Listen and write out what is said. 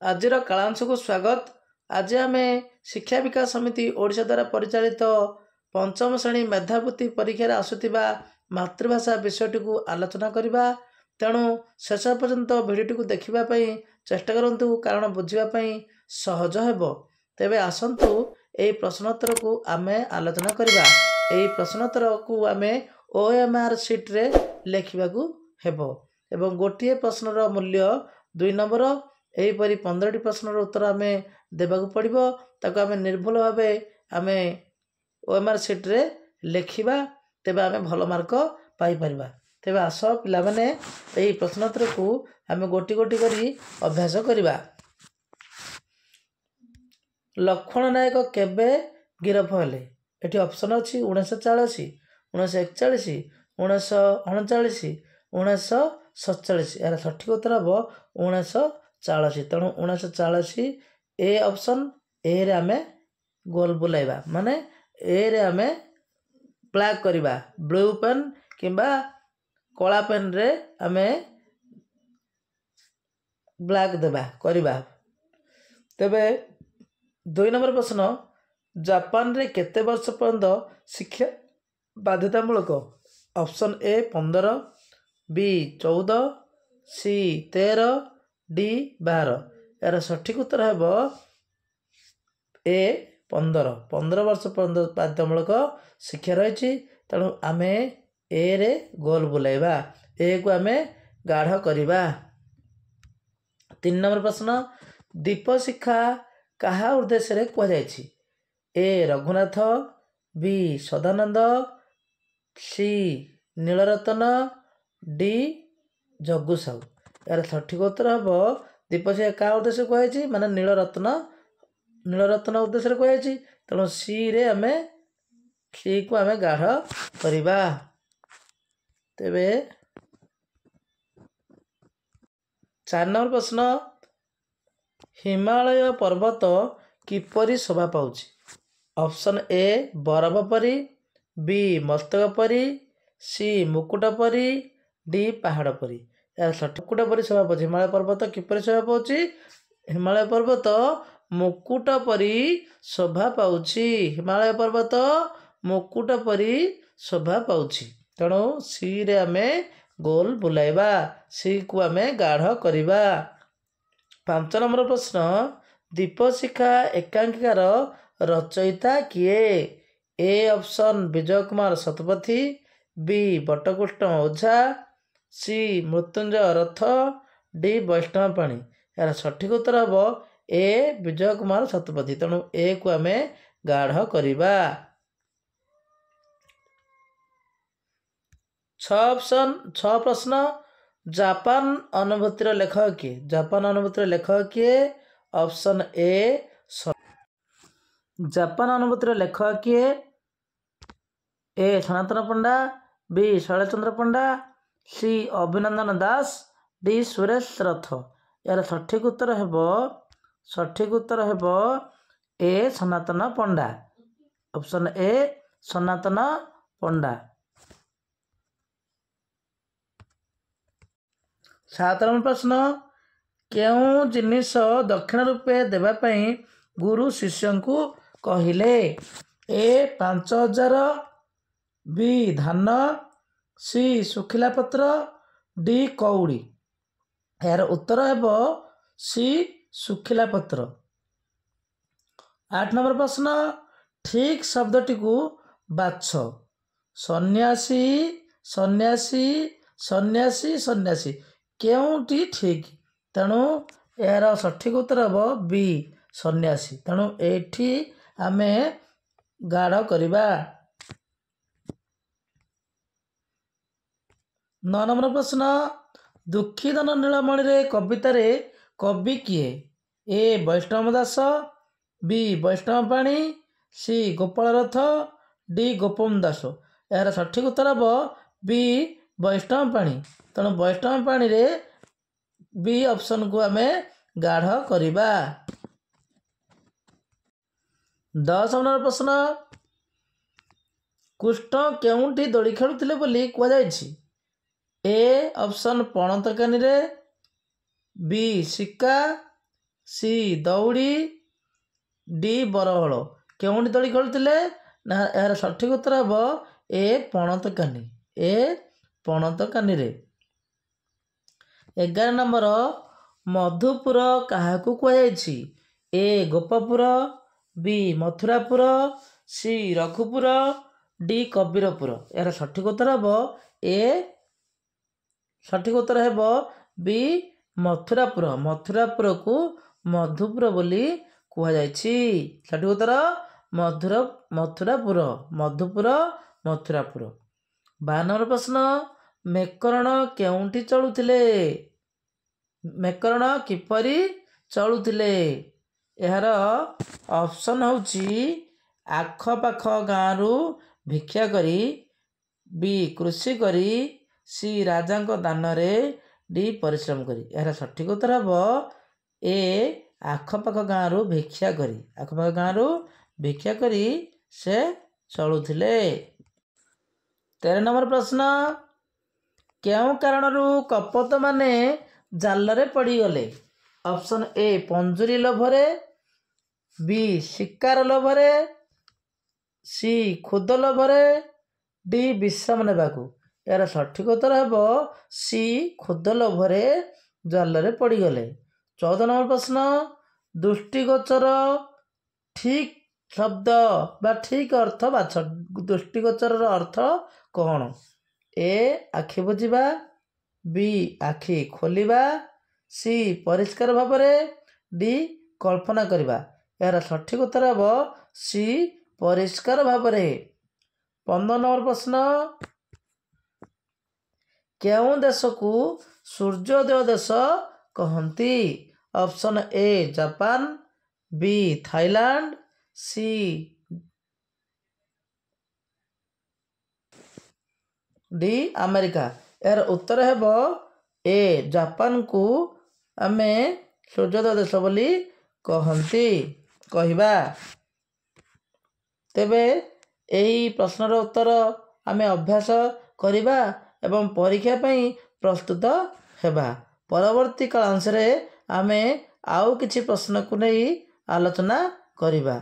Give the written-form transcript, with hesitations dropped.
आजिर कालांश को स्वागत। आज आम शिक्षा विकास समिति ओडिशा द्वारा परिचालित पंचम श्रेणी मेधावृत्ति परीक्षा आसुवा मातृभाषा विषयटी को आलोचना करवा। तेणु शेष पर्यंत भिडियो देखापी चेष्टा करूँ कारण बुझापी सहज हो। तेबे आसतु यही प्रश्नोत्तर को आम आलोचना करवा। यही प्रश्नोत्तर को आम OMR सीट रे लिखा एवं गोटे प्रश्नर मूल्य 2 नंबर। यहीपरि 15टी प्रश्नर उत्तर आम देवाक पड़ो। ताको आम निर्भुल भाव आम OMR सीट रे लिखा तेबे आम भल मार्क पाइपर। तेबे आस पिला माने यही प्रश्नोत्तर को आम गोटी गोटी करी अभ्यास करवा। लक्ष्मण नायक केबे गिरफ हेले? एटी ऑप्शन अछि 1940, 1941, 1939, 1947। यार सठिक उत्तर हम 1940। तेणु 1940 ए ऑप्शन ए रे आमे गोल बुलाइबा माने ए रे आमे ब्लैक करवा। ब्लू पेन किंबा कला पेन रे आमे ब्लैक देबा करवा। तेबे 2 नंबर प्रश्न, जापान रे केते वर्ष पर्यंत शिक्षा बाध्यतामूलक? Option A 15, B 14, C 13, D 12। यार सठिक उत्तर है ए 15। 15 वर्ष पर्यंत बाध्यतामूलक शिक्षा रही। तेणु आम ए रे गोल बुलाइबा, ए को आम गाढ़ करवा। 3 नंबर प्रश्न, दीप शिक्षा कहा उद्देश्य रे कहुଯାଇଛି? ए रघुनाथ, बी सदानंद, सी नीलरतन, डी जग्गू साहू। यार सठिक उत्तर हम दीप शिक्षा क्या उद्देश्य कहुଯାଇଛି माने नीलरत्न उद्देश्य कहुଯାଇଛି। तेणु सी रे आम सी को आम गाढ़ करवा। तेबे 4 नंबर प्रश्न, हिमालय पर्वत किपरि शोभा पाउछि? ऑप्शन ए बरफ परी, बी मस्तक परी, सी मुकुट परी, डी पहाड़ परी। यार सठिक मुकुट परी शोभा पाउछि। हिमालय पर्वत किपरि शोभा पाउछि? हिमालय पर्वत मुकुट परी शोभा पाउछि। हिमालय पर्वत मुकुट परी शोभा पाउछि। तेणु सी रे आमे गोल बुलाइबा, सी को आमे गाढ़ करवा। 5 नंबर प्रश्न, दीप शिखा एकांकिकार रचयिता किए? A option Vijay Kumar Satapathy, B Batakrishna Ojha, C Mrutyunjay Rath, D वैष्णव पाणी। यार सठिक उत्तर हम ए विजय कुमार शतपथी। तेणु ए को आम गाढ़ करवा। 6 प्रश्न, जापान अनुभूतिर लेखक किए? जापान अनुभूतिर लेखक किए? ऑप्शन ए जापान अनुभूतिर लेखक किए? ए सनातन पंडा, बी शैलचंद्र पंडा, सी अभिनंदन दास, डी सुरेश रथ। यार सठिक उत्तर हेब ए सनातन पंडा। Option A Sanatan Panda. 7 number प्रश्न, केउं जिनिस दक्षिण रूपे देवाई गुरु शिष्य को कहिले? ए 5000, बी धान, सी सुखिला पत्र, डी कौड़ी। यार उत्तर हेब सी सुखिला पत्र। 8 नंबर प्रश्न, ठीक शब्दटी को बाछ। सन्यासी, सन्यासी, सन्यासी, सन्यासी केउंटी ठीक? तेणु यार सठिक उत्तर हम बी सन्यासी। तेणु एठी आमे गाढ़ करवा। 9 नंबर प्रश्न, दुखीधन नीलमणि रे कविता रे कवि किए? ए वैष्णव दास, बी वैष्णव पाणी, सी गोपाल रथ, डी गोपम दास। यार सठिक उत्तर हम बी वैष्णव पाणी। तेणु वैष्णव पाणी रे बी ऑप्शन को आमे गाढ़ करवा। 10 नंबर प्रश्न, कृष्ण केउंटी दोली खेलुथिले बोली कहुଯାଇଛି? ए ऑप्शन पण तकानी रे, बी सिक्का, ସି ଦଉଡ଼ି, ଡି ବରହଳ। କେଉଁଠି ଦୋଳି ଖେଳୁଥିଲେ? ନା ଏହାର ସଠିକ୍ ଉତ୍ତର ହେବ ଏ ପଣତକାନି। ଏ ପଣତକାନିରେ। 11 ନମ୍ବର, ମଧୁପୁର କାହାକୁ କୁହାଯାଇଛି? ଏ ଗୋପପୁର, ବି ମଥୁରାପୁର, ସି ରଘୁପୁର, ଡି କବୀରପୁର। ଏହାର ସଠିକ୍ ଉତ୍ତର ହେବ ବି ମଥୁରାପୁର। ମଥୁରାପୁରକୁ ମଧୁପୁର ବୋଲି କୁହାଯାଇଛି। ସଠିକ୍ ଉତ୍ତର ମଥୁରାପୁର। ମଧୁପୁର, ମଥୁରାପୁର। 12 ନମ୍ବର ପ୍ରଶ୍ନ, ମେକରଣ କେଉଁଠି ଚଳୁଥିଲେ? ମେକରଣ କିପରି ଚଳୁଥିଲେ? ଏହାର ଅପସନ୍ ହେଉଛି ଆଖପାଖ ଗାଁରୁ ଭିକ୍ଷା କରି, ବି କୃଷି କରି, ସି ରାଜାଙ୍କ ଦାନରେ, ଡି ପରିଶ୍ରମ କରି। ଏହାର ସଠିକ୍ ଉତ୍ତର ହେବ ଏ ଆଖପାଖ ଗାଁରୁ ଭିକ୍ଷା କରି। ଆଖପାଖ ଗାଁରୁ ଭିକ୍ଷା କରି ସେ ଚଳୁଥିଲେ। 13 ନମ୍ବର ପ୍ରଶ୍ନ, କେଉଁ କାରଣରୁ କପୋତମାନେ ଜାଲରେ ପଡ଼ିଗଲେ? ଅପସନ୍ ଏ ପଞ୍ଜୁରୀ ଲୋଭରେ, ବି ଶିକାର ଲୋଭରେ, ସି ଖୁଦ ଲୋଭରେ, ଡି ବିଶ୍ରାମ ନେବାକୁ। ଏହାର ସଠିକ୍ ଉତ୍ତର ହେବ ସି ଖୁଦ ଲୋଭରେ ଜାଲରେ ପଡ଼ିଗଲେ। 14 ନମ୍ବର ପ୍ରଶ୍ନ, ଦୃଷ୍ଟିଗୋଚର ଠିକ୍ ଶବ୍ଦ ବା ଠିକ୍ ଅର୍ଥ ବାଛ। ଦୃଷ୍ଟିଗୋଚରର ଅର୍ଥ କ'ଣ? ଏ ଆଖି ବୁଜିବା, ବି ଆଖି ଖୋଲିବା, ସି ପରିଷ୍କାର ଭାବରେ, ଡି କଳ୍ପନା କରିବା। ଏହାର ସଠିକ୍ ଉତ୍ତର ହେବ ସି ପରିଷ୍କାର ଭାବରେ। 15 ନମ୍ବର ପ୍ରଶ୍ନ, କେଉଁ ଦେଶକୁ ସୂର୍ଯ୍ୟୋଦୟ ଦେଶ କହନ୍ତି? Option A Japan, B Thailand, C D America. ଏହାର ଉତ୍ତର ହେବ ଏ ଜାପାନକୁ ଆମେ ସୂର୍ଯ୍ୟୋଦୟ ଦେଶ ବୋଲି କହିବା। ତେବେ ଏହି ପ୍ରଶ୍ନର ଉତ୍ତର ଆମେ ଅଭ୍ୟାସ କରିବା ଏବଂ ପରୀକ୍ଷା ପାଇଁ ପ୍ରସ୍ତୁତ ହେବା। ପରବର୍ତ୍ତୀ କାଳାଂଶରେ ଆମେ ଆଉ କିଛି ପ୍ରଶ୍ନକୁ ନେଇ ଆଲୋଚନା କରିବା।